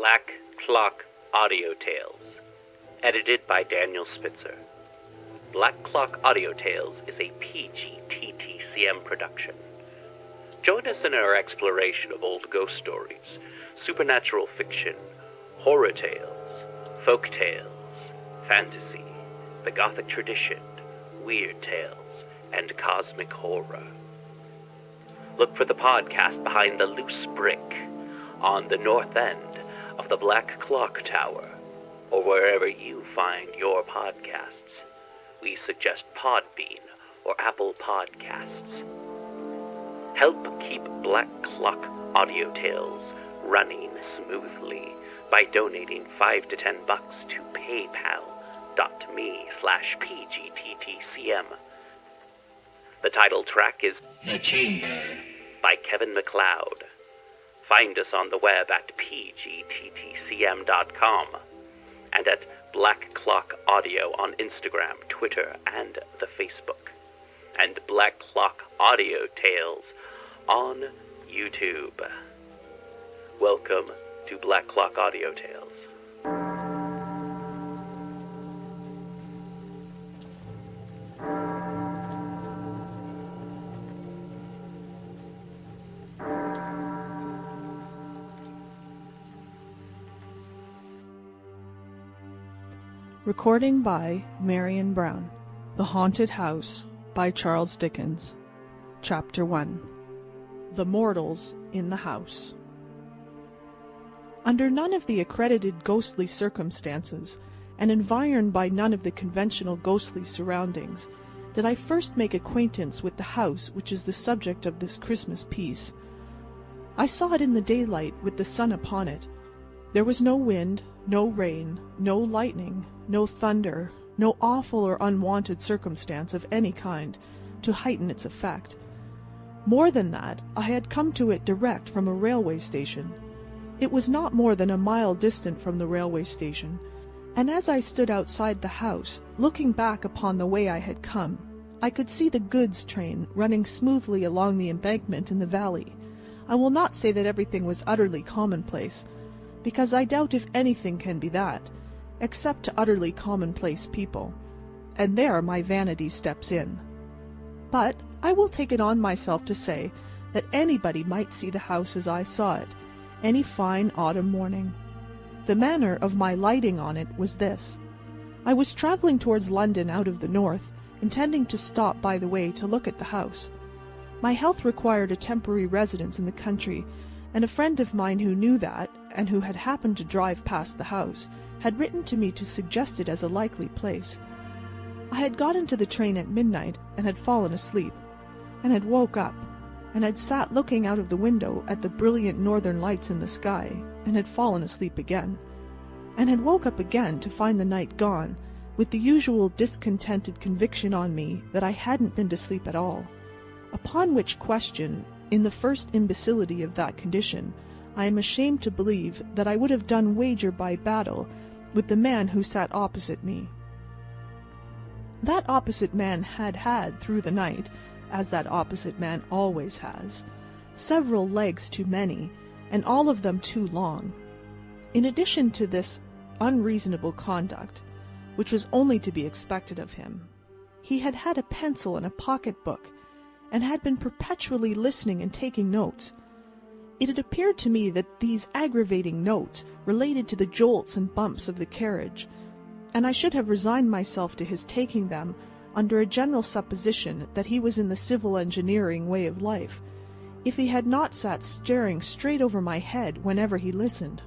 Black Clock Audio Tales, edited by Daniel Spitzer. Black Clock Audio Tales is a PG-TTCM production. Join us in our exploration of old ghost stories, supernatural fiction, horror tales, folk tales, fantasy, the gothic tradition, weird tales, and cosmic horror. Look for the podcast Behind the Loose Brick on the north end of the Black Clock Tower, or wherever you find your podcasts. We suggest Podbean or Apple Podcasts. Help keep Black Clock Audio Tales running smoothly by donating $5 to $10 to paypal.me/pgttcm. The title track is The Chamber by Kevin MacLeod. Find us on the web at pgttcm.com and at Black Clock Audio on Instagram, Twitter, and the Facebook, and Black Clock Audio Tales on YouTube. Welcome to Black Clock Audio Tales. Recording by Marion Brown. The Haunted House by Charles Dickens. Chapter 1. The Mortals in the House. Under none of the accredited ghostly circumstances, and environed by none of the conventional ghostly surroundings, did I first make acquaintance with the house which is the subject of this Christmas piece. I saw it in the daylight with the sun upon it. There was no wind, no rain, no lightning, no thunder, no awful or unwonted circumstance of any kind to heighten its effect. More than that, I had come to it direct from a railway station. It was not more than a mile distant from the railway station, and as I stood outside the house, looking back upon the way I had come, I could see the goods train running smoothly along the embankment in the valley. I will not say that everything was utterly commonplace, because I doubt if anything can be that, except to utterly commonplace people, and there my vanity steps in. But I will take it on myself to say that anybody might see the house as I saw it, any fine autumn morning. The manner of my lighting on it was this. I was travelling towards London out of the north, intending to stop by the way to look at the house. My health required a temporary residence in the country, and a friend of mine who knew that, and who had happened to drive past the house, had written to me to suggest it as a likely place. I had got into the train at midnight, and had fallen asleep, and had woke up, and had sat looking out of the window at the brilliant northern lights in the sky, and had fallen asleep again, and had woke up again to find the night gone, with the usual discontented conviction on me that I hadn't been to sleep at all. Upon which question, in the first imbecility of that condition, I am ashamed to believe that I would have done wager by battle with the man who sat opposite me. That opposite man had through the night, as that opposite man always has, several legs too many, and all of them too long. In addition to this unreasonable conduct, which was only to be expected of him, he had had a pencil and a pocket-book, and had been perpetually listening and taking notes. It had appeared to me that these aggravating notes related to the jolts and bumps of the carriage, and I should have resigned myself to his taking them under a general supposition that he was in the civil engineering way of life, if he had not sat staring straight over my head whenever he listened.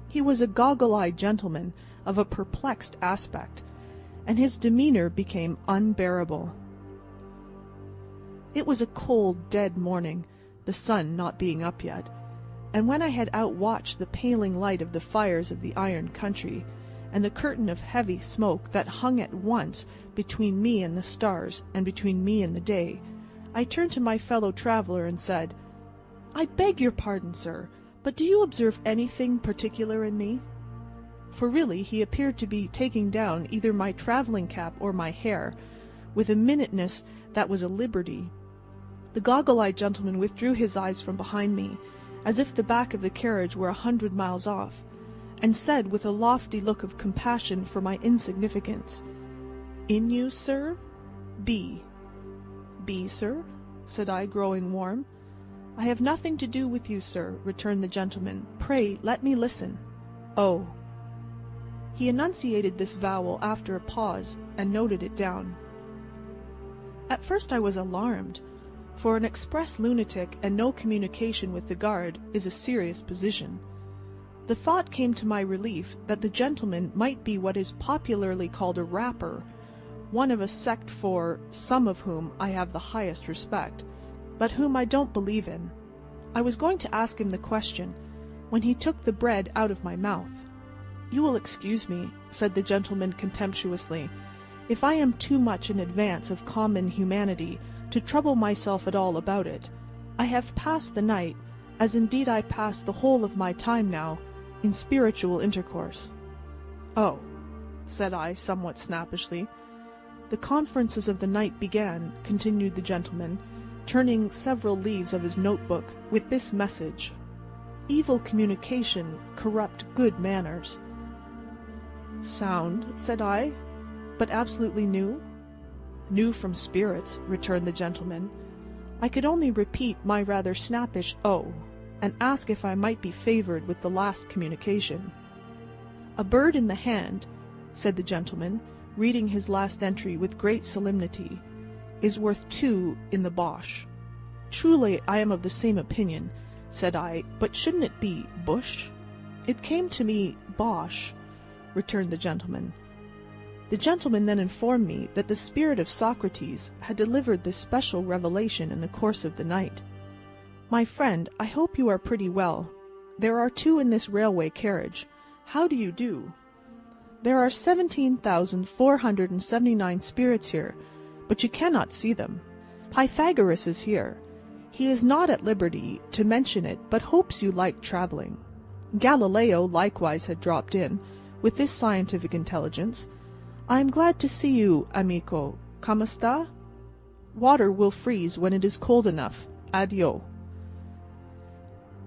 He was a goggle-eyed gentleman of a perplexed aspect, and his demeanour became unbearable. It was a cold, dead morning, the sun not being up yet, and when I had outwatched the paling light of the fires of the iron country, and the curtain of heavy smoke that hung at once between me and the stars, and between me and the day, I turned to my fellow traveller and said, "I beg your pardon, sir, but do you observe anything particular in me?" For really he appeared to be taking down either my travelling cap or my hair, with a minuteness that was a liberty. The goggle-eyed gentleman withdrew his eyes from behind me, as if the back of the carriage were 100 miles off, and said with a lofty look of compassion for my insignificance, "In you, sir? B." "B, sir?" said I, growing warm. "I have nothing to do with you, sir," returned the gentleman. "Pray let me listen." "O." He enunciated this vowel after a pause, and noted it down. At first I was alarmed, for an express lunatic and no communication with the guard is a serious position. The thought came to my relief that the gentleman might be what is popularly called a rapper, one of a sect for some of whom I have the highest respect, but whom I don't believe in. I was going to ask him the question, when he took the bread out of my mouth. "You will excuse me," said the gentleman contemptuously, "if I am too much in advance of common humanity to trouble myself at all about it. I have passed the night, as indeed I pass the whole of my time now, in spiritual intercourse." "Oh," said I, somewhat snappishly. "The conferences of the night began," continued the gentleman, turning several leaves of his notebook, "with this message: 'Evil communication corrupt good manners.'" "Sound," said I, "but absolutely new?" "New from spirits," returned the gentleman. I could only repeat my rather snappish "oh," and ask if I might be favoured with the last communication. "A bird in the hand," said the gentleman, reading his last entry with great solemnity, "is worth 2 in the Bosh." "Truly I am of the same opinion," said I, "but shouldn't it be bush?" "It came to me Bosh," returned the gentleman. The gentleman then informed me that the spirit of Socrates had delivered this special revelation in the course of the night. "My friend, I hope you are pretty well. There are 2 in this railway carriage. How do you do? There are 17,479 spirits here, but you cannot see them. Pythagoras is here. He is not at liberty to mention it, but hopes you like travelling. Galileo likewise had dropped in, with this scientific intelligence. I am glad to see you, amico. Come sta? Water will freeze when it is cold enough. Addio."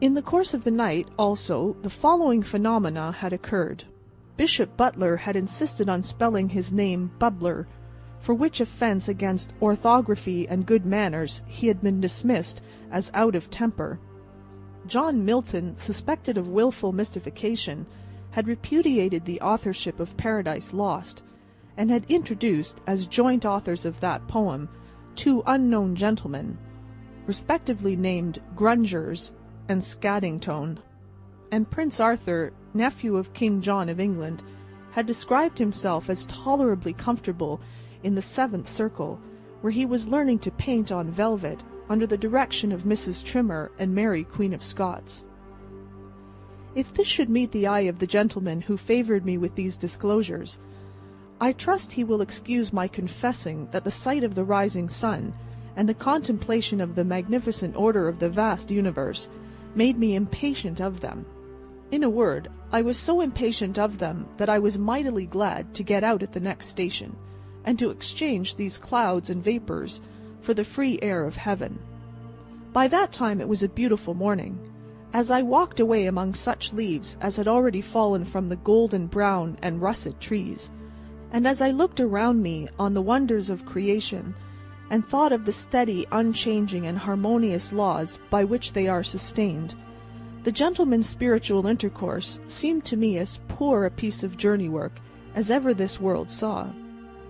In the course of the night, also, the following phenomena had occurred. Bishop Butler had insisted on spelling his name Bubbler, for which offence against orthography and good manners he had been dismissed as out of temper. John Milton, suspected of wilful mystification, had repudiated the authorship of Paradise Lost, and had introduced, as joint authors of that poem, 2 unknown gentlemen, respectively named Grungers and Scaddingtone, and Prince Arthur, nephew of King John of England, had described himself as tolerably comfortable in the 7th circle, where he was learning to paint on velvet under the direction of Mrs. Trimmer and Mary Queen of Scots. If this should meet the eye of the gentleman who favoured me with these disclosures, I trust he will excuse my confessing that the sight of the rising sun, and the contemplation of the magnificent order of the vast universe, made me impatient of them. In a word, I was so impatient of them that I was mightily glad to get out at the next station, and to exchange these clouds and vapours for the free air of heaven. By that time it was a beautiful morning. As I walked away among such leaves as had already fallen from the golden brown and russet trees, and as I looked around me on the wonders of creation, and thought of the steady, unchanging, and harmonious laws by which they are sustained, the gentleman's spiritual intercourse seemed to me as poor a piece of journey work as ever this world saw.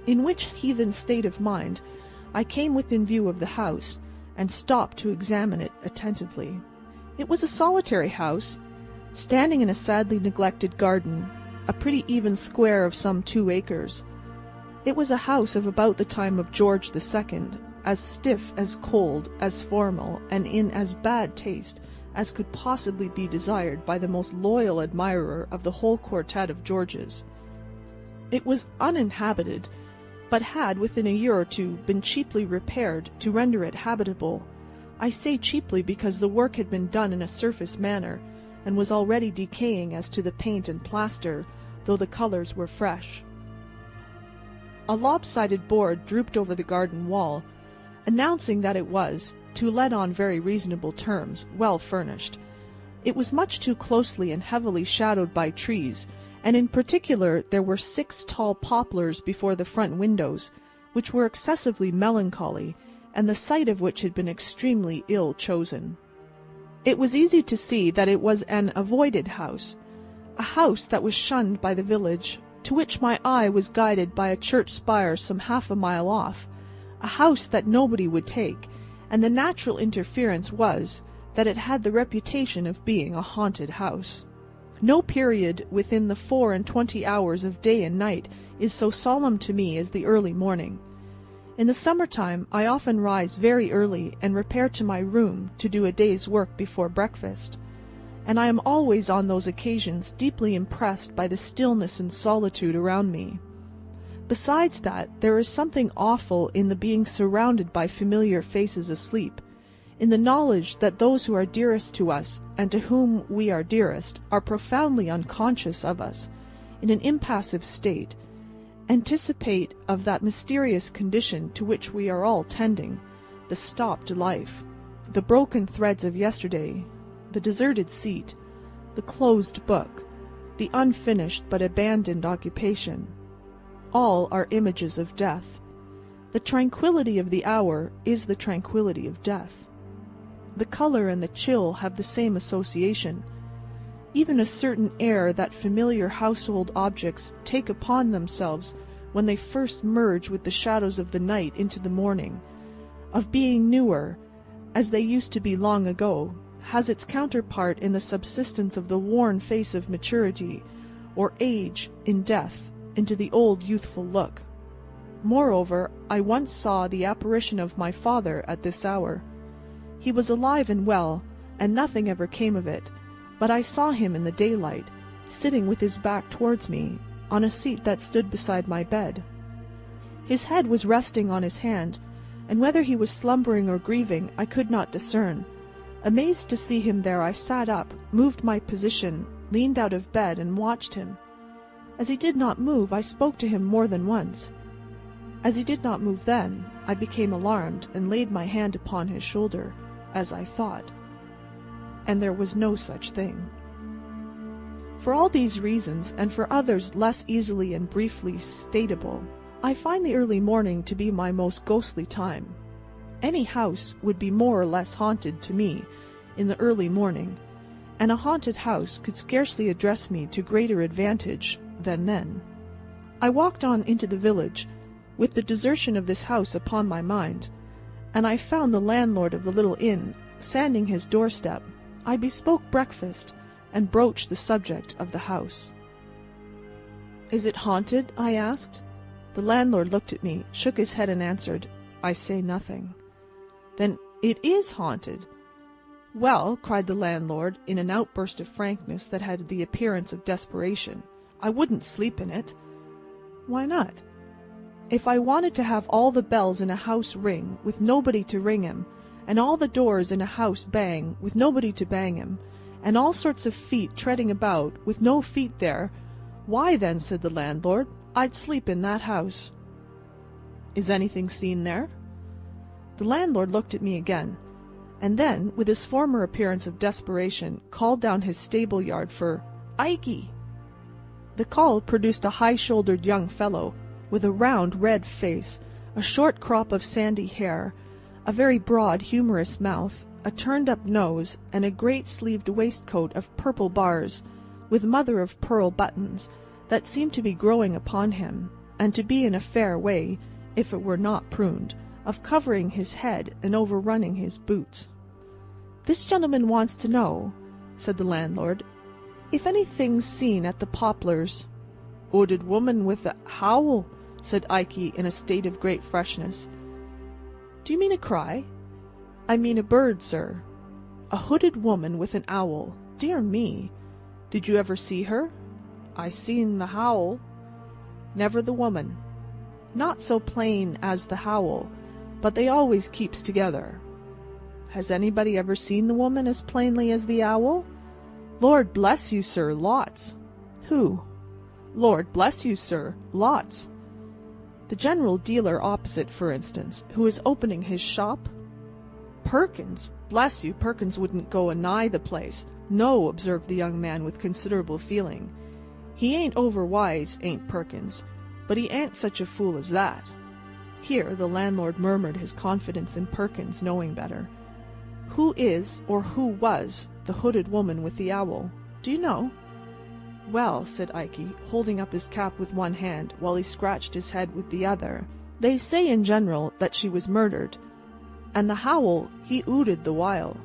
In which heathen state of mind I came within view of the house, and stopped to examine it attentively. It was a solitary house, standing in a sadly neglected garden, a pretty even square of some 2 acres. It was a house of about the time of George II, as stiff, as cold, as formal, and in as bad taste as could possibly be desired by the most loyal admirer of the whole quartet of Georges. It was uninhabited, but had within a year or 2 been cheaply repaired to render it habitable. I say cheaply because the work had been done in a surface manner, and was already decaying as to the paint and plaster, though the colours were fresh. A lopsided board drooped over the garden wall, announcing that it was, to let on very reasonable terms, well furnished. It was much too closely and heavily shadowed by trees, and in particular there were 6 tall poplars before the front windows, which were excessively melancholy, and the site of which had been extremely ill chosen. It was easy to see that it was an avoided house, a house that was shunned by the village, to which my eye was guided by a church spire some half a mile off, a house that nobody would take, and the natural inference was that it had the reputation of being a haunted house. No period within the 24 hours of day and night is so solemn to me as the early morning. In the summer-time I often rise very early and repair to my room to do a day's work before breakfast, and I am always on those occasions deeply impressed by the stillness and solitude around me. Besides that, there is something awful in the being surrounded by familiar faces asleep, in the knowledge that those who are dearest to us, and to whom we are dearest, are profoundly unconscious of us, in an impassive state, anticipate of that mysterious condition to which we are all tending, the stopped life, the broken threads of yesterday, the deserted seat, the closed book, the unfinished but abandoned occupation. All are images of death. The tranquillity of the hour is the tranquillity of death. The colour and the chill have the same association. Even a certain air that familiar household objects take upon themselves when they first merge with the shadows of the night into the morning, of being newer, as they used to be long ago, has its counterpart in the subsistence of the worn face of maturity, or age, in death, into the old youthful look. Moreover, I once saw the apparition of my father at this hour. He was alive and well, and nothing ever came of it, but I saw him in the daylight, sitting with his back towards me, on a seat that stood beside my bed. His head was resting on his hand, and whether he was slumbering or grieving I could not discern. Amazed to see him there, I sat up, moved my position, leaned out of bed, and watched him. As he did not move, I spoke to him more than once. As he did not move then, I became alarmed, and laid my hand upon his shoulder, as I thought. And there was no such thing. For all these reasons, and for others less easily and briefly statable, I find the early morning to be my most ghostly time. Any house would be more or less haunted to me in the early morning, and a haunted house could scarcely address me to greater advantage than then. I walked on into the village, with the desertion of this house upon my mind, and I found the landlord of the little inn sanding his doorstep. I bespoke breakfast, and broached the subject of the house. "Is it haunted?" I asked. The landlord looked at me, shook his head, and answered, "I say nothing." "Then it is haunted?" "Well," cried the landlord, in an outburst of frankness that had the appearance of desperation, "I wouldn't sleep in it." "Why not?" "If I wanted to have all the bells in a house ring, with nobody to ring 'em, and all the doors in a house bang, with nobody to bang 'em, and all sorts of feet treading about, with no feet there, why then," said the landlord, "I'd sleep in that house." "Is anything seen there?" The landlord looked at me again, and then, with his former appearance of desperation, called down his stable-yard for "Ikey." The call produced a high-shouldered young fellow, with a round red face, a short crop of sandy hair, a very broad humorous mouth, a turned-up nose, and a great-sleeved waistcoat of purple bars, with mother-of-pearl buttons, that seemed to be growing upon him, and to be in a fair way, if it were not pruned, of covering his head and overrunning his boots. "This gentleman wants to know," said the landlord, "if anything's seen at the Poplars." "Hooded woman with a howl," said Ikey, in a state of great freshness. "Do you mean a cry?" "I mean a bird, sir." "A hooded woman with an owl. Dear me! Did you ever see her?" "I seen the howl." "Never the woman?" "Not so plain as the howl, but they always keeps together." "Has anybody ever seen the woman as plainly as the owl?" "Lord bless you, sir, lots." "Who?" "Lord bless you, sir, lots." "The general dealer opposite, for instance, who is opening his shop?" Perkins? Bless you, Perkins wouldn't go a-nigh the place. No, observed the young man with considerable feeling. He ain't overwise, ain't Perkins, but he ain't such a fool as that. Here the landlord murmured his confidence in Perkins knowing better. Who is, or who was, the hooded woman with the owl? Do you know? Well, said Ikey, holding up his cap with one hand while he scratched his head with the other, they say in general that she was murdered, and the howl he ooted the while.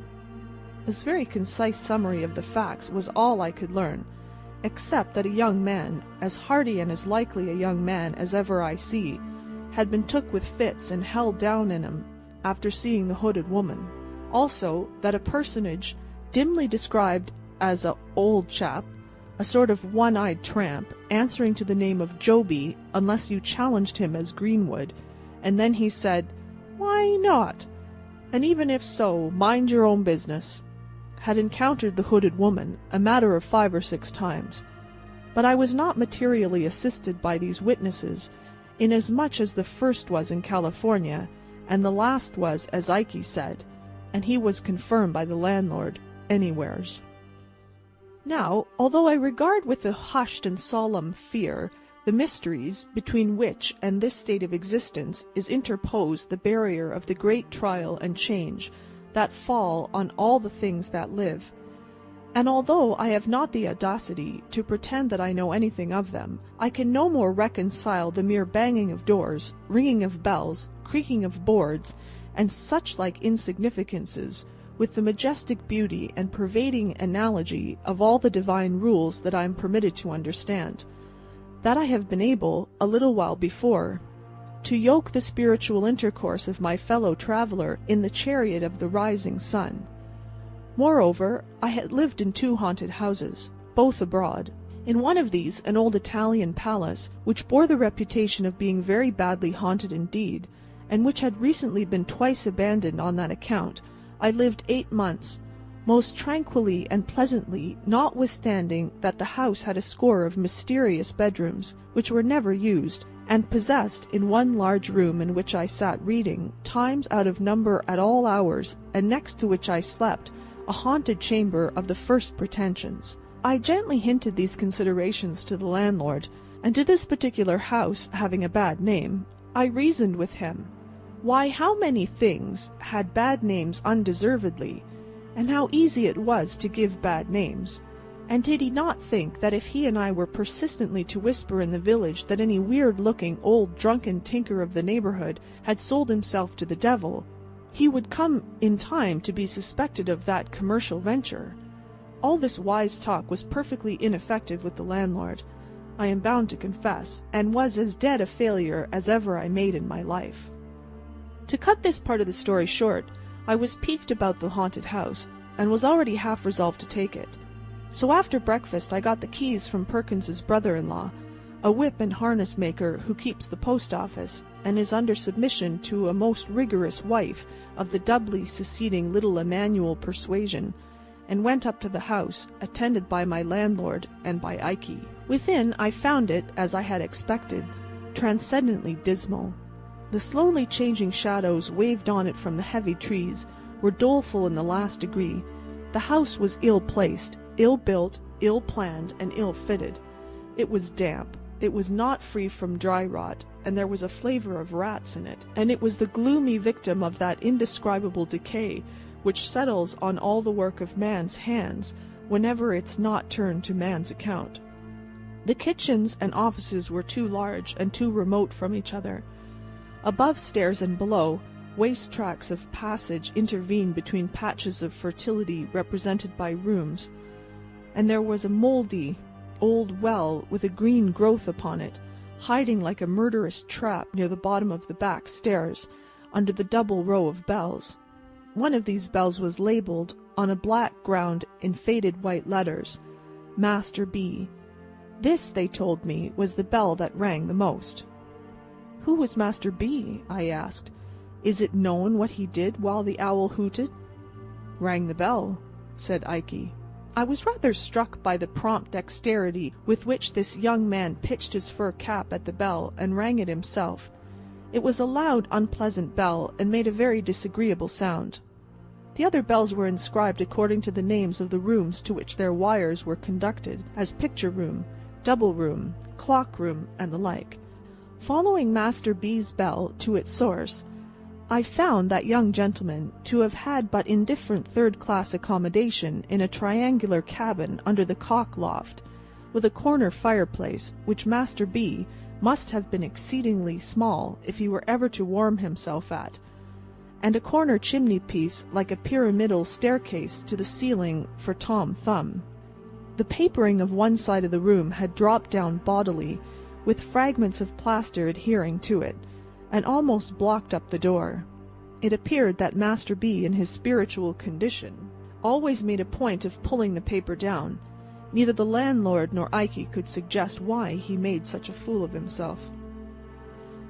This very concise summary of the facts was all I could learn, except that a young man, as hearty and as likely a young man as ever I see, had been took with fits and held down in 'em after seeing the hooded woman. Also that a personage, dimly described as a old chap, a sort of one-eyed tramp, answering to the name of Joby, unless you challenged him as Greenwood, and then he said, "Why not? And even if so, mind your own business," had encountered the hooded woman, a matter of 5 or 6 times. But I was not materially assisted by these witnesses, inasmuch as the first was in California, and the last was, as Ikey said, and he was confirmed by the landlord, anywheres. Now, although I regard with a hushed and solemn fear the mysteries between which and this state of existence is interposed the barrier of the great trial and change that fall on all the things that live, and although I have not the audacity to pretend that I know anything of them, I can no more reconcile the mere banging of doors, ringing of bells, creaking of boards, and such like insignificances, with the majestic beauty and pervading analogy of all the divine rules that I am permitted to understand, that I have been able, a little while before, to yoke the spiritual intercourse of my fellow traveller in the chariot of the rising sun. Moreover, I had lived in 2 haunted houses, both abroad. In one of these, an old Italian palace, which bore the reputation of being very badly haunted indeed, and which had recently been twice abandoned on that account, I lived 8 months, most tranquilly and pleasantly, notwithstanding that the house had a score of mysterious bedrooms, which were never used, and possessed, in one large room in which I sat reading, times out of number at all hours, and next to which I slept, a haunted chamber of the first pretensions. I gently hinted these considerations to the landlord, and to this particular house having a bad name, I reasoned with him. Why, how many things had bad names undeservedly, and how easy it was to give bad names, and did he not think that if he and I were persistently to whisper in the village that any weird-looking old drunken tinker of the neighbourhood had sold himself to the devil, he would come in time to be suspected of that commercial venture? All this wise talk was perfectly ineffective with the landlord, I am bound to confess, and was as dead a failure as ever I made in my life. To cut this part of the story short, I was piqued about the haunted house, and was already half resolved to take it. So after breakfast I got the keys from Perkins's brother-in-law, a whip and harness maker who keeps the post office, and is under submission to a most rigorous wife of the doubly seceding little Emmanuel persuasion, and went up to the house, attended by my landlord and by Ikey. Within I found it, as I had expected, transcendently dismal. The slowly changing shadows waved on it from the heavy trees were doleful in the last degree. The house was ill-placed, ill-built, ill-planned, and ill-fitted. It was damp. It was not free from dry rot, and there was a flavour of rats in it, and it was the gloomy victim of that indescribable decay which settles on all the work of man's hands whenever it's not turned to man's account. The kitchens and offices were too large and too remote from each other. Above stairs and below, waste tracts of passage intervened between patches of fertility represented by rooms, and there was a mouldy old well with a green growth upon it, hiding like a murderous trap near the bottom of the back stairs, under the double row of bells. One of these bells was labelled, on a black ground in faded white letters, Master B. This, they told me, was the bell that rang the most. Who was Master B? I asked. Is it known what he did while the owl hooted? Rang the bell, said Ikey. I was rather struck by the prompt dexterity with which this young man pitched his fur cap at the bell and rang it himself. It was a loud, unpleasant bell, and made a very disagreeable sound. The other bells were inscribed according to the names of the rooms to which their wires were conducted, as picture room, double room, clock room, and the like. Following Master B.'s bell to its source, I found that young gentleman to have had but indifferent third-class accommodation in a triangular cabin under the cock loft, with a corner fireplace, which Master B. must have been exceedingly small if he were ever to warm himself at, and a corner chimney-piece like a pyramidal staircase to the ceiling for Tom Thumb. The papering of one side of the room had dropped down bodily, with fragments of plaster adhering to it, and almost blocked up the door. It appeared that Master B., in his spiritual condition, always made a point of pulling the paper down. Neither the landlord nor Ikey could suggest why he made such a fool of himself.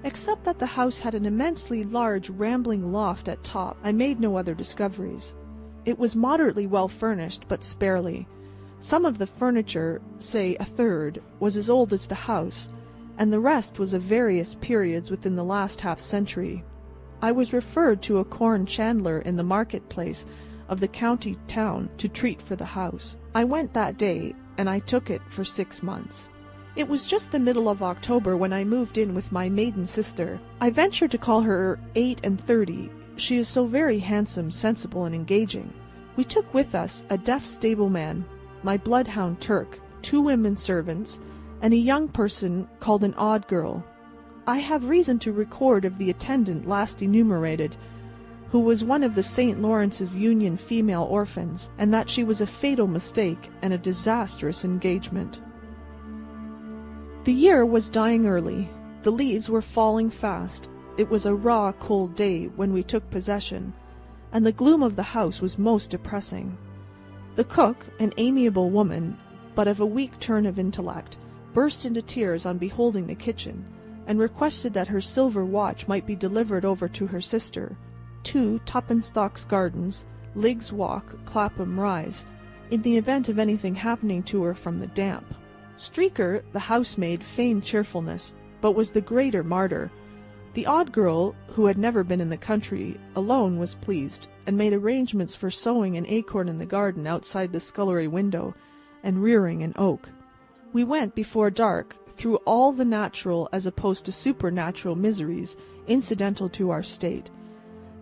Except that the house had an immensely large rambling loft at top, I made no other discoveries. It was moderately well furnished, but sparely. Some of the furniture, say a third, was as old as the house, and the rest was of various periods within the last half-century. I was referred to a corn chandler in the market-place of the county town to treat for the house. I went that day, and I took it for 6 months. It was just the middle of October when I moved in with my maiden sister. I venture to call her 38, she is so very handsome, sensible, and engaging. We took with us a deaf stableman, my bloodhound Turk, 2 women servants, and a young person called an odd girl. I have reason to record of the attendant last enumerated, who was one of the St. Lawrence's Union female orphans, and that she was a fatal mistake and a disastrous engagement. The year was dying early. The leaves were falling fast. It was a raw, cold day when we took possession, and the gloom of the house was most depressing. The cook, an amiable woman, but of a weak turn of intellect, burst into tears on beholding the kitchen, and requested that her silver watch might be delivered over to her sister, 2 Tuppence Gardens, Liggs Walk, Clapham Rise, in the event of anything happening to her from the damp. Streaker, the housemaid, feigned cheerfulness, but was the greater martyr. The odd girl, who had never been in the country, alone was pleased, and made arrangements for sowing an acorn in the garden outside the scullery window, and rearing an oak. We went before dark through all the natural as opposed to supernatural miseries incidental to our state.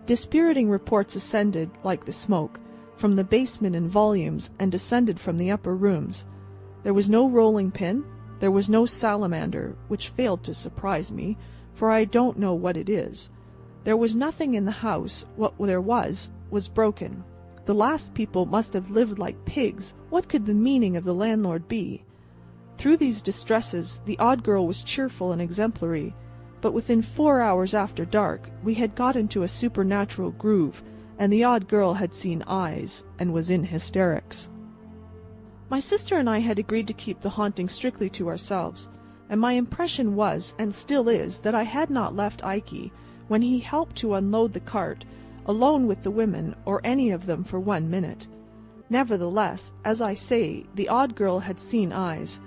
Dispiriting reports ascended, like the smoke, from the basement in volumes, and descended from the upper rooms. There was no rolling pin, there was no salamander, which failed to surprise me, for I don't know what it is. There was nothing in the house. What there was broken. The last people must have lived like pigs. What could the meaning of the landlord be? Through these distresses the odd girl was cheerful and exemplary, but within 4 hours after dark we had got into a supernatural groove, and the odd girl had seen eyes, and was in hysterics. My sister and I had agreed to keep the haunting strictly to ourselves, and my impression was, and still is, that I had not left Ikey, when he helped to unload the cart, alone with the women, or any of them for 1 minute. Nevertheless, as I say, the odd girl had seen eyes.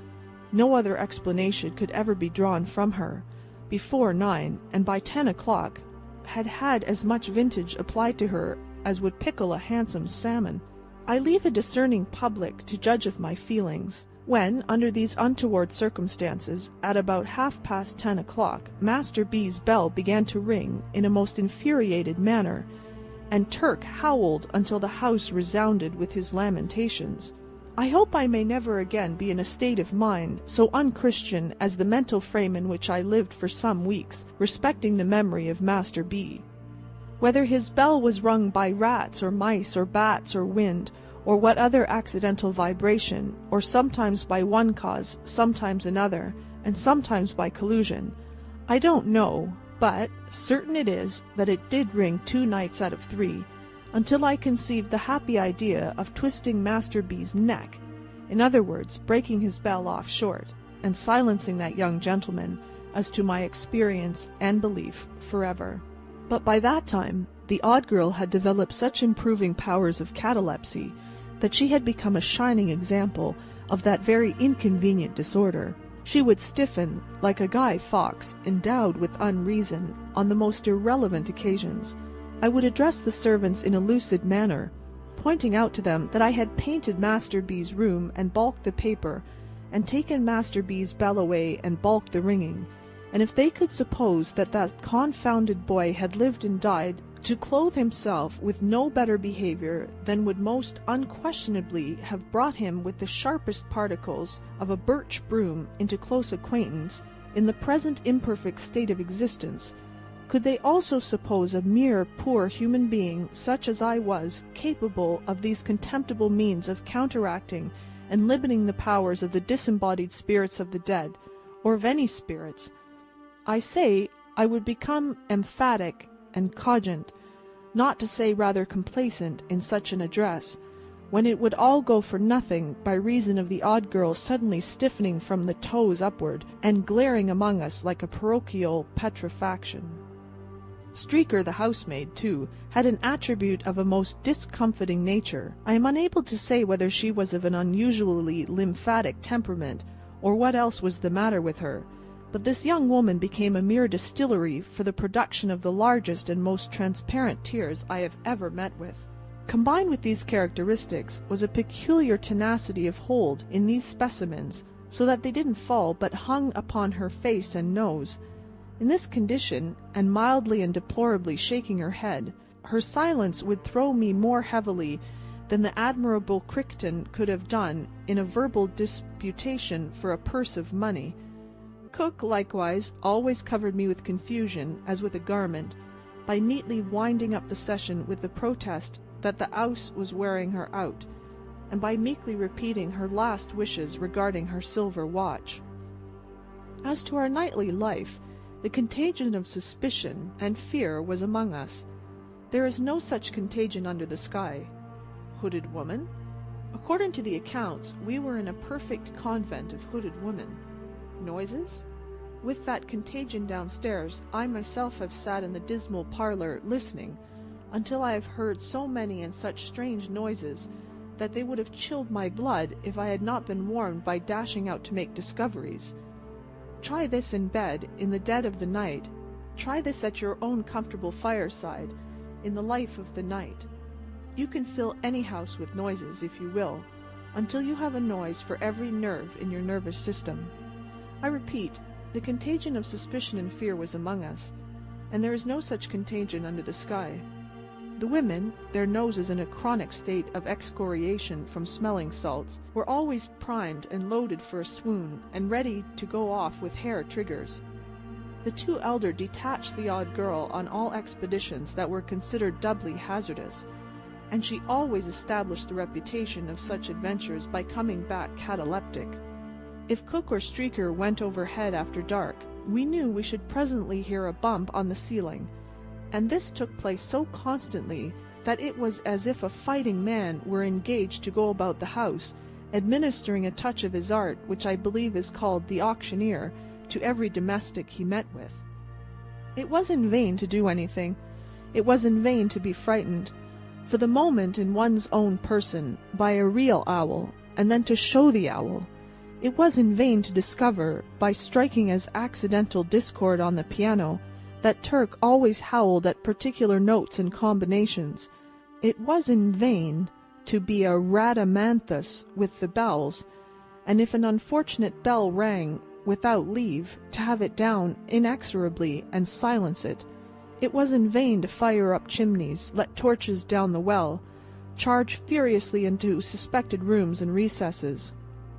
No other explanation could ever be drawn from her. Before 9, and by 10 o'clock, had had as much vintage applied to her as would pickle a handsome salmon. I leave a discerning public to judge of my feelings, when, under these untoward circumstances, at about 10:30 o'clock, Master B.'s bell began to ring in a most infuriated manner, and Turk howled until the house resounded with his lamentations. I hope I may never again be in a state of mind so unchristian as the mental frame in which I lived for some weeks respecting the memory of Master B. Whether his bell was rung by rats or mice or bats or wind, or what other accidental vibration, or sometimes by one cause, sometimes another, and sometimes by collusion, I don't know, but certain it is that it did ring 2 nights out of 3, until I conceived the happy idea of twisting Master B.'s neck, in other words, breaking his bell off short, and silencing that young gentleman, as to my experience and belief, forever. But by that time the odd girl had developed such improving powers of catalepsy that she had become a shining example of that very inconvenient disorder. She would stiffen like a Guy Fawkes endowed with unreason on the most irrelevant occasions, I would address the servants in a lucid manner, pointing out to them that I had painted Master B.'s room and balked the paper, and taken Master B.'s bell away and balked the ringing, and if they could suppose that that confounded boy had lived and died to clothe himself with no better behaviour than would most unquestionably have brought him with the sharpest particles of a birch broom into close acquaintance in the present imperfect state of existence, could they also suppose a mere poor human being, such as I was, capable of these contemptible means of counteracting and limiting the powers of the disembodied spirits of the dead, or of any spirits, I say I would become emphatic and cogent, not to say rather complacent, in such an address, when it would all go for nothing by reason of the odd girl suddenly stiffening from the toes upward, and glaring among us like a parochial petrifaction. Streaker, the housemaid, too, had an attribute of a most discomfiting nature. I am unable to say whether she was of an unusually lymphatic temperament, or what else was the matter with her, but this young woman became a mere distillery for the production of the largest and most transparent tears I have ever met with. Combined with these characteristics was a peculiar tenacity of hold in these specimens, so that they didn't fall but hung upon her face and nose. In this condition, and mildly and deplorably shaking her head, her silence would throw me more heavily than the admirable Crichton could have done in a verbal disputation for a purse of money. Cook, likewise, always covered me with confusion, as with a garment, by neatly winding up the session with the protest that the 'ouse was wearing her out, and by meekly repeating her last wishes regarding her silver watch. As to our nightly life, the contagion of suspicion and fear was among us. There is no such contagion under the sky. Hooded woman? According to the accounts, we were in a perfect convent of hooded women. Noises? With that contagion downstairs, I myself have sat in the dismal parlour listening, until I have heard so many and such strange noises that they would have chilled my blood if I had not been warned by dashing out to make discoveries. Try this in bed, in the dead of the night. Try this at your own comfortable fireside, in the life of the night. You can fill any house with noises, if you will, until you have a noise for every nerve in your nervous system. I repeat, the contagion of suspicion and fear was among us, and there is no such contagion under the sky. The women, their noses in a chronic state of excoriation from smelling salts, were always primed and loaded for a swoon, and ready to go off with hair triggers. The two elder detached the odd girl on all expeditions that were considered doubly hazardous, and she always established the reputation of such adventures by coming back cataleptic. If Cook or Streaker went overhead after dark, we knew we should presently hear a bump on the ceiling, and this took place so constantly that it was as if a fighting man were engaged to go about the house, administering a touch of his art, which I believe is called the auctioneer, to every domestic he met with. It was in vain to do anything. It was in vain to be frightened, for the moment in one's own person, by a real owl, and then to show the owl. It was in vain to discover, by striking as accidental discord on the piano, that Turk always howled at particular notes and combinations. It was in vain to be a Rhadamanthus with the bells, and if an unfortunate bell rang without leave, to have it down inexorably and silence it. It was in vain to fire up chimneys, let torches down the well, charge furiously into suspected rooms and recesses.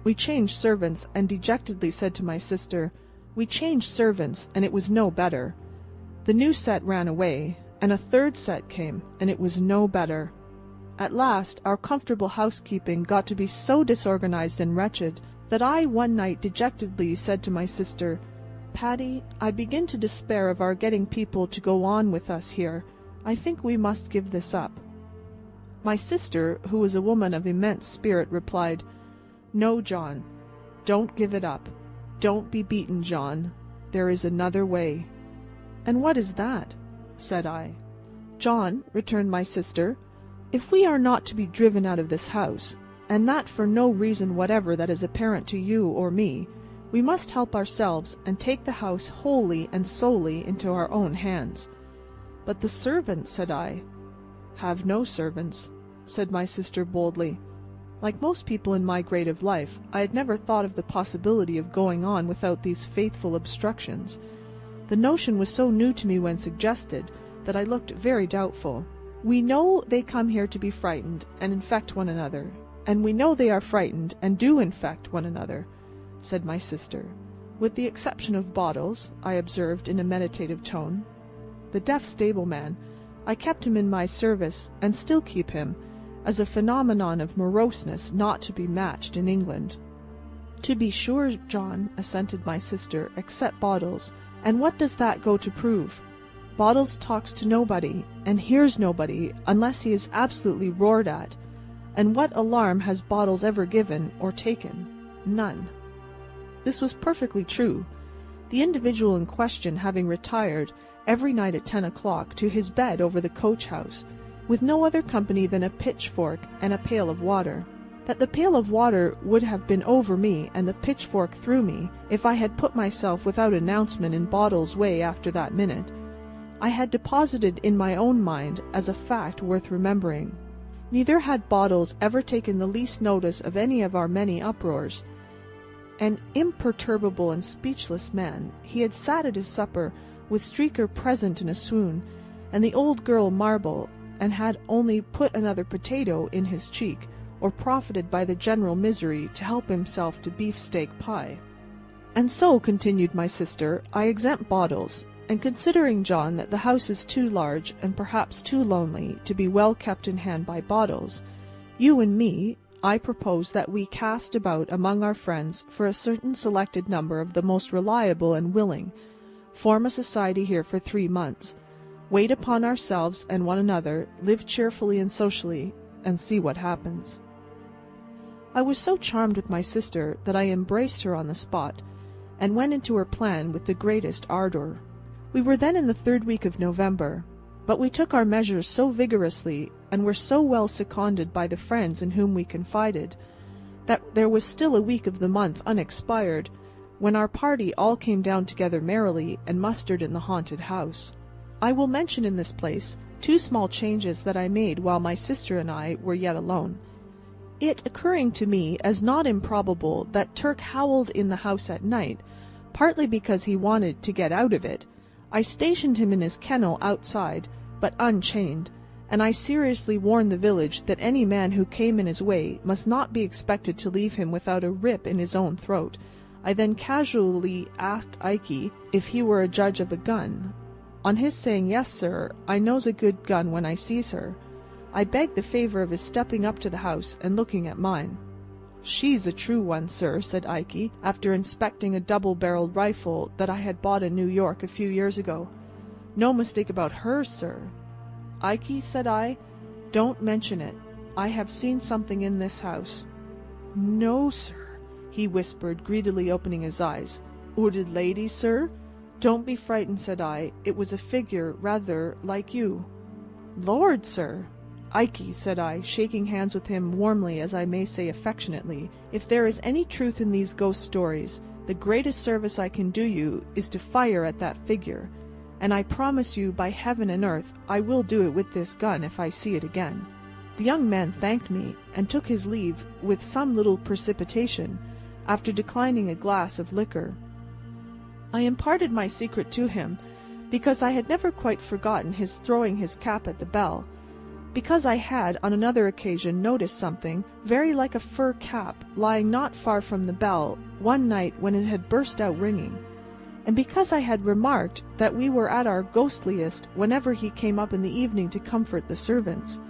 We changed servants, and dejectedly said to my sister, "We changed servants, and it was no better." The new set ran away, and a third set came, and it was no better. At last our comfortable housekeeping got to be so disorganized and wretched that I one night dejectedly said to my sister, "Paddy, I begin to despair of our getting people to go on with us here. I think we must give this up." My sister, who was a woman of immense spirit, replied, "No, John, don't give it up. Don't be beaten, John. There is another way." "And what is that?" said I. "John," returned my sister, "if we are not to be driven out of this house, and that for no reason whatever that is apparent to you or me, we must help ourselves and take the house wholly and solely into our own hands. "But the servants," said I. "Have no servants," said my sister boldly. Like most people in my grade of life, I had never thought of the possibility of going on without these faithful obstructions. The notion was so new to me when suggested that I looked very doubtful. "We know they come here to be frightened and infect one another, and we know they are frightened and do infect one another," said my sister. "With the exception of Bottles," I observed in a meditative tone. "The deaf stableman. I kept him in my service, and still keep him, as a phenomenon of moroseness not to be matched in England." "To be sure, John," assented my sister, "except Bottles. And what does that go to prove? Bottles talks to nobody, and hears nobody, unless he is absolutely roared at. And what alarm has Bottles ever given or taken? None." This was perfectly true, the individual in question having retired every night at 10 o'clock to his bed over the coach-house, with no other company than a pitchfork and a pail of water. That the pail of water would have been over me and the pitchfork through me if I had put myself without announcement in Bottles' way after that minute, I had deposited in my own mind as a fact worth remembering. Neither had Bottles ever taken the least notice of any of our many uproars. An imperturbable and speechless man, he had sat at his supper with Streaker present in a swoon, and the old girl Marble, and had only put another potato in his cheek, or profited by the general misery to help himself to beefsteak pie. "And so," continued my sister, "I exempt Bottles, and considering, John, that the house is too large and perhaps too lonely to be well kept in hand by Bottles, you and me, I propose that we cast about among our friends for a certain selected number of the most reliable and willing, form a society here for 3 months, wait upon ourselves and one another, live cheerfully and socially, and see what happens." I was so charmed with my sister that I embraced her on the spot, and went into her plan with the greatest ardour. We were then in the 3rd week of November, but we took our measures so vigorously, and were so well seconded by the friends in whom we confided, that there was still a week of the month unexpired, when our party all came down together merrily, and mustered in the haunted house. I will mention in this place 2 small changes that I made while my sister and I were yet alone. It occurring to me as not improbable that Turk howled in the house at night, partly because he wanted to get out of it, I stationed him in his kennel outside, but unchained, and I seriously warned the village that any man who came in his way must not be expected to leave him without a rip in his own throat. I then casually asked Ikey if he were a judge of a gun. On his saying, "Yes, sir, I knows a good gun when I sees her," I begged the favour of his stepping up to the house and looking at mine. "She's a true one, sir," said Ikey, after inspecting a double-barrelled rifle that I had bought in New York a few years ago. "No mistake about her, sir." "Ikey," said I, "don't mention it. I have seen something in this house." "No, sir," he whispered, greedily opening his eyes. "'Ooded lady, sir?" "Don't be frightened," said I. "It was a figure rather like you." "Lord, sir!" "Ikey," said I, shaking hands with him warmly, as I may say affectionately, "if there is any truth in these ghost stories, the greatest service I can do you is to fire at that figure, and I promise you by heaven and earth I will do it with this gun if I see it again." The young man thanked me, and took his leave with some little precipitation, after declining a glass of liquor. I imparted my secret to him, because I had never quite forgotten his throwing his cap at the bell, because I had on another occasion noticed something very like a fur cap lying not far from the bell one night when it had burst out ringing, and because I had remarked that we were at our ghostliest whenever he came up in the evening to comfort the servants.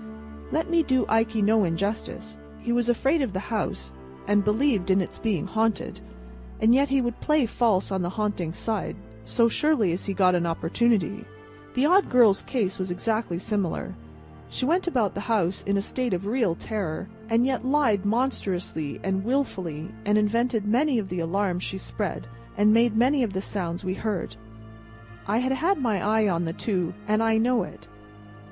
Let me do Ikey no injustice. He was afraid of the house, and believed in its being haunted, and yet he would play false on the haunting side, so surely as he got an opportunity. The odd girl's case was exactly similar. She went about the house in a state of real terror, and yet lied monstrously and wilfully, and invented many of the alarms she spread, and made many of the sounds we heard. I had had my eye on the 2, and I know it.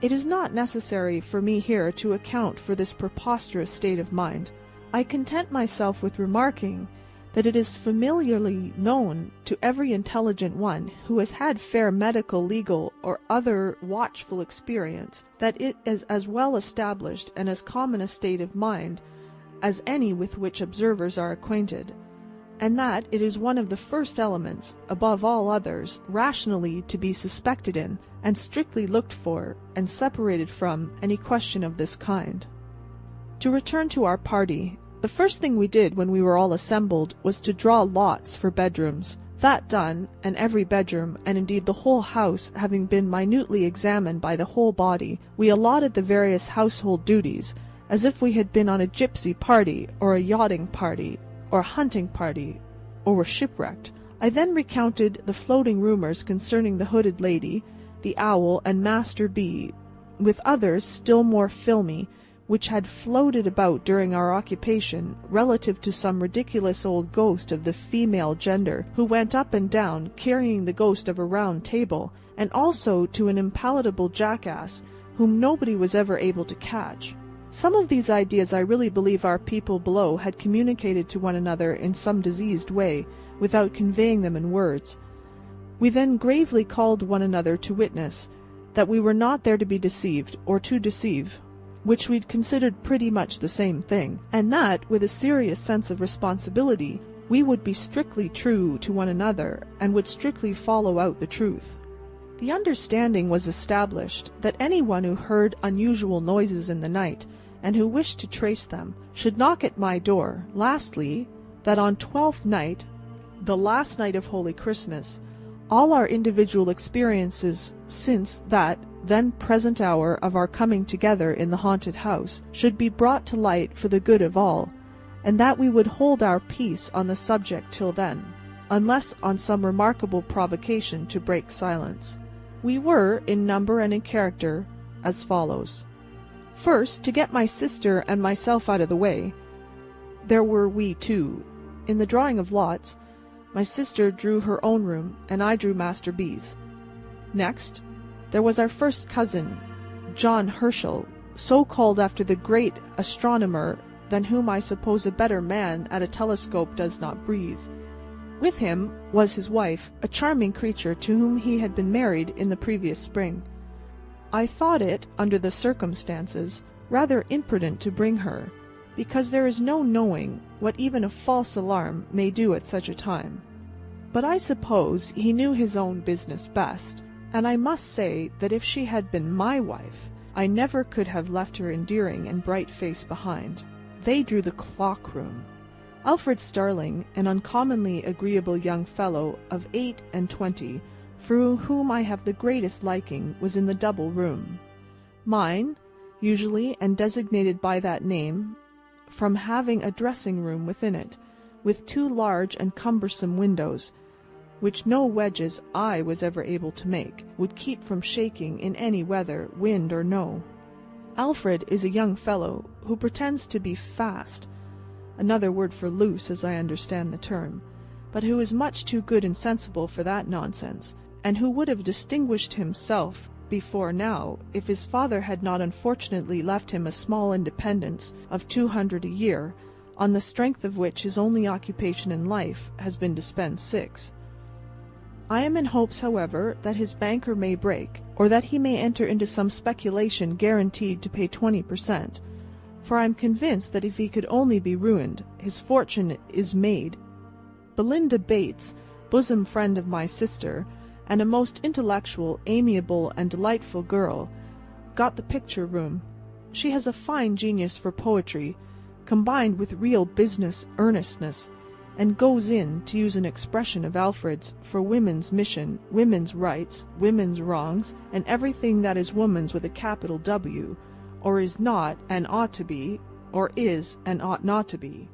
It is not necessary for me here to account for this preposterous state of mind. I content myself with remarking that it is familiarly known to every intelligent one who has had fair medical, legal, or other watchful experience, that it is as well established and as common a state of mind as any with which observers are acquainted, and that it is one of the first elements, above all others, rationally to be suspected in, and strictly looked for, and separated from, any question of this kind. To return to our party, the first thing we did when we were all assembled was to draw lots for bedrooms. That done, and every bedroom, and indeed the whole house, having been minutely examined by the whole body, we allotted the various household duties, as if we had been on a gypsy party, or a yachting party, or a hunting party, or were shipwrecked. I then recounted the floating rumours concerning the hooded lady, the owl, and Master B, with others still more filmy, which had floated about during our occupation, relative to some ridiculous old ghost of the female gender, who went up and down, carrying the ghost of a round table, and also to an impalatable jackass, whom nobody was ever able to catch. Some of these ideas I really believe our people below had communicated to one another in some diseased way, without conveying them in words. We then gravely called one another to witness that we were not there to be deceived, or to deceive, which we'd considered pretty much the same thing, and that, with a serious sense of responsibility, we would be strictly true to one another, and would strictly follow out the truth. The understanding was established that any one who heard unusual noises in the night, and who wished to trace them, should knock at my door. Lastly, that on 12th night, the last night of Holy Christmas, all our individual experiences since that then present hour of our coming together in the haunted house should be brought to light for the good of all, and that we would hold our peace on the subject till then, unless on some remarkable provocation to break silence. We were, in number and in character, as follows. First, to get my sister and myself out of the way, there were we two. In the drawing of lots, my sister drew her own room, and I drew Master B.'s. Next, there was our first cousin, John Herschel, so called after the great astronomer, than whom I suppose a better man at a telescope does not breathe. With him was his wife, a charming creature to whom he had been married in the previous spring. I thought it, under the circumstances, rather imprudent to bring her, because there is no knowing what even a false alarm may do at such a time. But I suppose he knew his own business best, and I must say that if she had been my wife, I never could have left her endearing and bright face behind. They drew the clock room. Alfred Starling, an uncommonly agreeable young fellow of 28, for whom I have the greatest liking, was in the double room. Mine, usually and designated by that name, from having a dressing-room within it, with 2 large and cumbersome windows, which no wedges I was ever able to make, would keep from shaking in any weather, wind or no. Alfred is a young fellow who pretends to be fast, another word for loose as I understand the term, but who is much too good and sensible for that nonsense, and who would have distinguished himself before now if his father had not unfortunately left him a small independence of 200 a year, on the strength of which his only occupation in life has been to spend 6. I am in hopes, however, that his banker may break, or that he may enter into some speculation guaranteed to pay 20%, for I am convinced that if he could only be ruined, his fortune is made. Belinda Bates, bosom friend of my sister, and a most intellectual, amiable, and delightful girl, got the picture room. She has a fine genius for poetry, combined with real business earnestness, and goes in, to use an expression of Alfred's, for women's mission, women's rights, women's wrongs, and everything that is woman's with a capital W, or is not and ought to be, or is and ought not to be.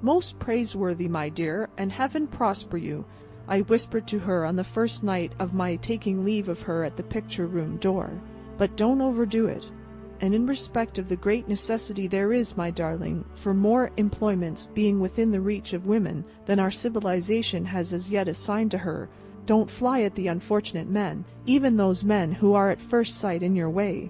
Most praiseworthy, my dear, and heaven prosper you, I whispered to her on the first night of my taking leave of her at the picture-room door. But don't overdo it. And in respect of the great necessity there is, my darling, for more employments being within the reach of women than our civilization has as yet assigned to her, don't fly at the unfortunate men, even those men who are at first sight in your way,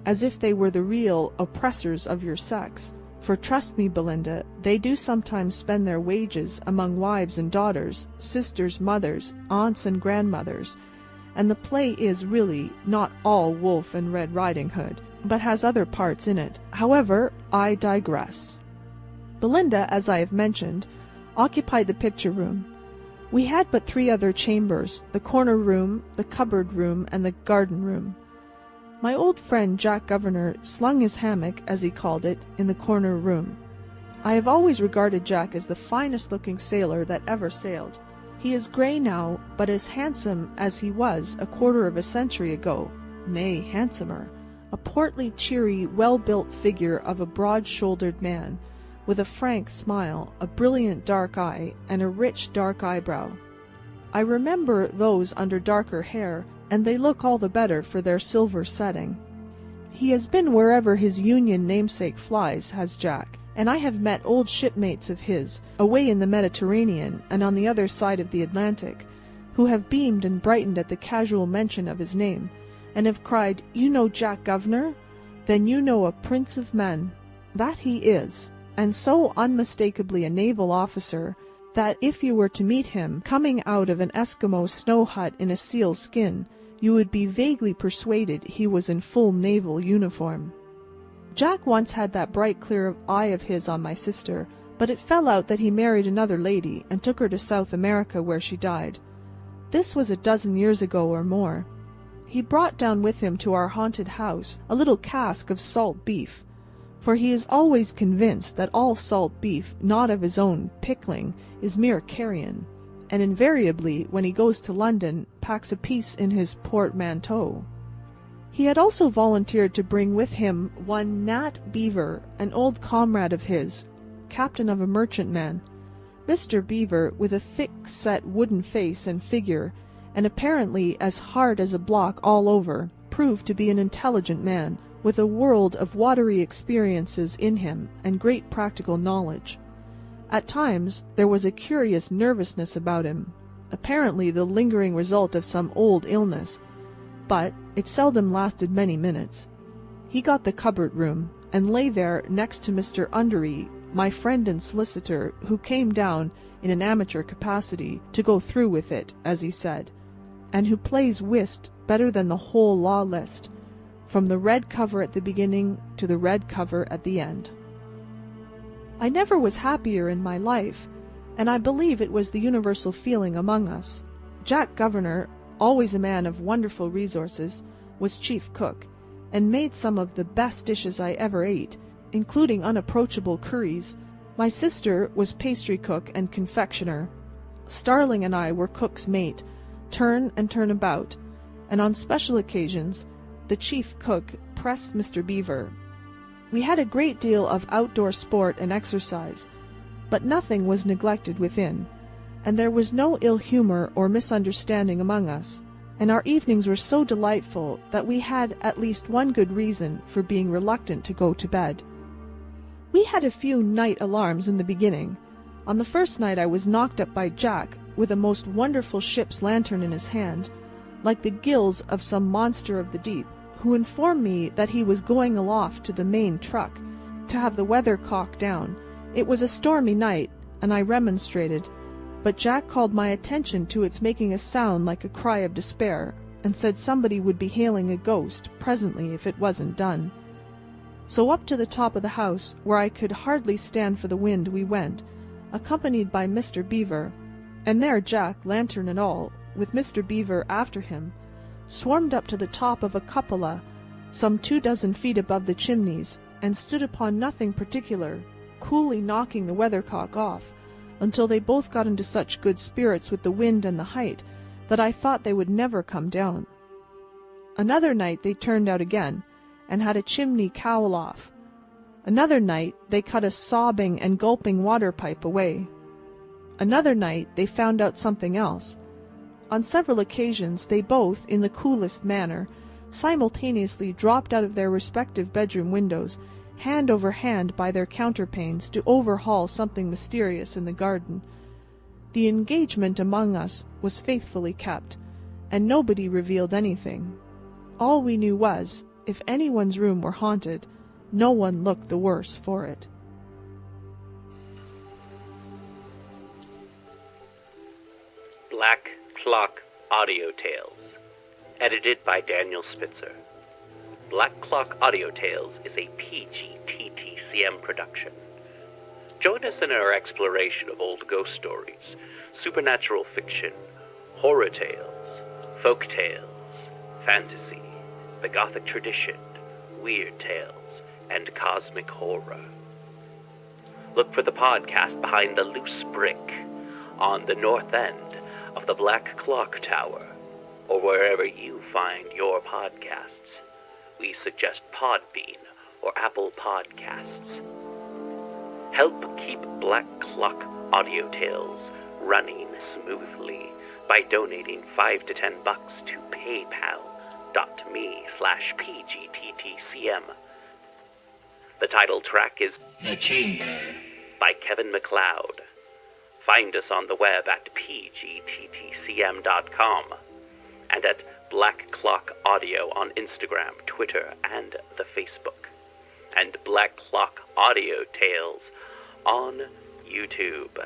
as if they were the real oppressors of your sex, For trust me, Belinda, they do sometimes spend their wages among wives and daughters, sisters, mothers, aunts and grandmothers, and the play is really not all Wolf and Red Riding Hood, but has other parts in it. However, I digress. Belinda, as I have mentioned, occupied the picture room. We had but 3 other chambers, the corner room, the cupboard room, and the garden room. My old friend Jack Governor slung his hammock, as he called it, in the corner room. I have always regarded Jack as the finest-looking sailor that ever sailed. He is grey now, but as handsome as he was a quarter of a century ago, nay, handsomer, a portly, cheery, well-built figure of a broad-shouldered man, with a frank smile, a brilliant dark eye, and a rich dark eyebrow. I remember those under darker hair, and they look all the better for their silver setting. He has been wherever his Union namesake flies, has Jack, and I have met old shipmates of his, away in the Mediterranean and on the other side of the Atlantic, who have beamed and brightened at the casual mention of his name, and have cried, "You know Jack Governor? Then you know a prince of men." That he is, and so unmistakably a naval officer, that if you were to meet him coming out of an Eskimo snow hut in a seal skin, you would be vaguely persuaded he was in full naval uniform. Jack once had that bright clear eye of his on my sister, but it fell out that he married another lady and took her to South America, where she died. This was a dozen years ago or more. He brought down with him to our haunted house a little cask of salt beef, for he is always convinced that all salt beef not of his own pickling is mere carrion, and invariably, when he goes to London, packs a piece in his portmanteau. He had also volunteered to bring with him one Nat Beaver, an old comrade of his, captain of a merchantman. Mr. Beaver, with a thick-set wooden face and figure, and apparently as hard as a block all over, proved to be an intelligent man, with a world of watery experiences in him and great practical knowledge. At times there was a curious nervousness about him, apparently the lingering result of some old illness, but it seldom lasted many minutes. He got the cupboard room, and lay there next to Mr. Undery, my friend and solicitor, who came down in an amateur capacity to go through with it, as he said, and who plays whist better than the whole law list, from the red cover at the beginning to the red cover at the end. I never was happier in my life, and I believe it was the universal feeling among us. Jack Governor, always a man of wonderful resources, was chief cook, and made some of the best dishes I ever ate, including unapproachable curries. My sister was pastry cook and confectioner. Starling and I were cook's mate, turn and turn about, and on special occasions the chief cook pressed Mr. Beaver. We had a great deal of outdoor sport and exercise, but nothing was neglected within, and there was no ill humour or misunderstanding among us, and our evenings were so delightful that we had at least one good reason for being reluctant to go to bed. We had a few night alarms in the beginning. On the first night I was knocked up by Jack, with a most wonderful ship's lantern in his hand, like the gills of some monster of the deep, who informed me that he was going aloft to the main truck, to have the weathercock down. It was a stormy night, and I remonstrated, but Jack called my attention to its making a sound like a cry of despair, and said somebody would be hailing a ghost presently if it wasn't done. So up to the top of the house, where I could hardly stand for the wind, we went, accompanied by Mr. Beaver, and there Jack, lantern and all, with Mr. Beaver after him, swarmed up to the top of a cupola, some 24 feet above the chimneys, and stood upon nothing particular, coolly knocking the weathercock off, until they both got into such good spirits with the wind and the height, that I thought they would never come down. Another night they turned out again, and had a chimney cowl off. Another night they cut a sobbing and gulping water-pipe away. Another night they found out something else. On several occasions they both, in the coolest manner, simultaneously dropped out of their respective bedroom windows, hand over hand by their counterpanes, to overhaul something mysterious in the garden. The engagement among us was faithfully kept, and nobody revealed anything. All we knew was, if anyone's room were haunted, no one looked the worse for it. Black Clock Audio Tales, edited by Daniel Spitzer. Black Clock Audio Tales is a PG-TTCM production. Join us in our exploration of old ghost stories, supernatural fiction, horror tales, folk tales, fantasy, the gothic tradition, weird tales, and cosmic horror. Look for the podcast Behind the Loose Brick on the north end of the Black Clock Tower, or wherever you find your podcasts. We suggest Podbean or Apple Podcasts. Help keep Black Clock Audio Tales running smoothly by donating $5 to $10 to paypal.me/pgttcm. The title track is The Chamber by Kevin MacLeod. Find us on the web at pgttcm.com and at Black Clock Audio on Instagram, Twitter, and the Facebook, and Black Clock Audio Tales on YouTube.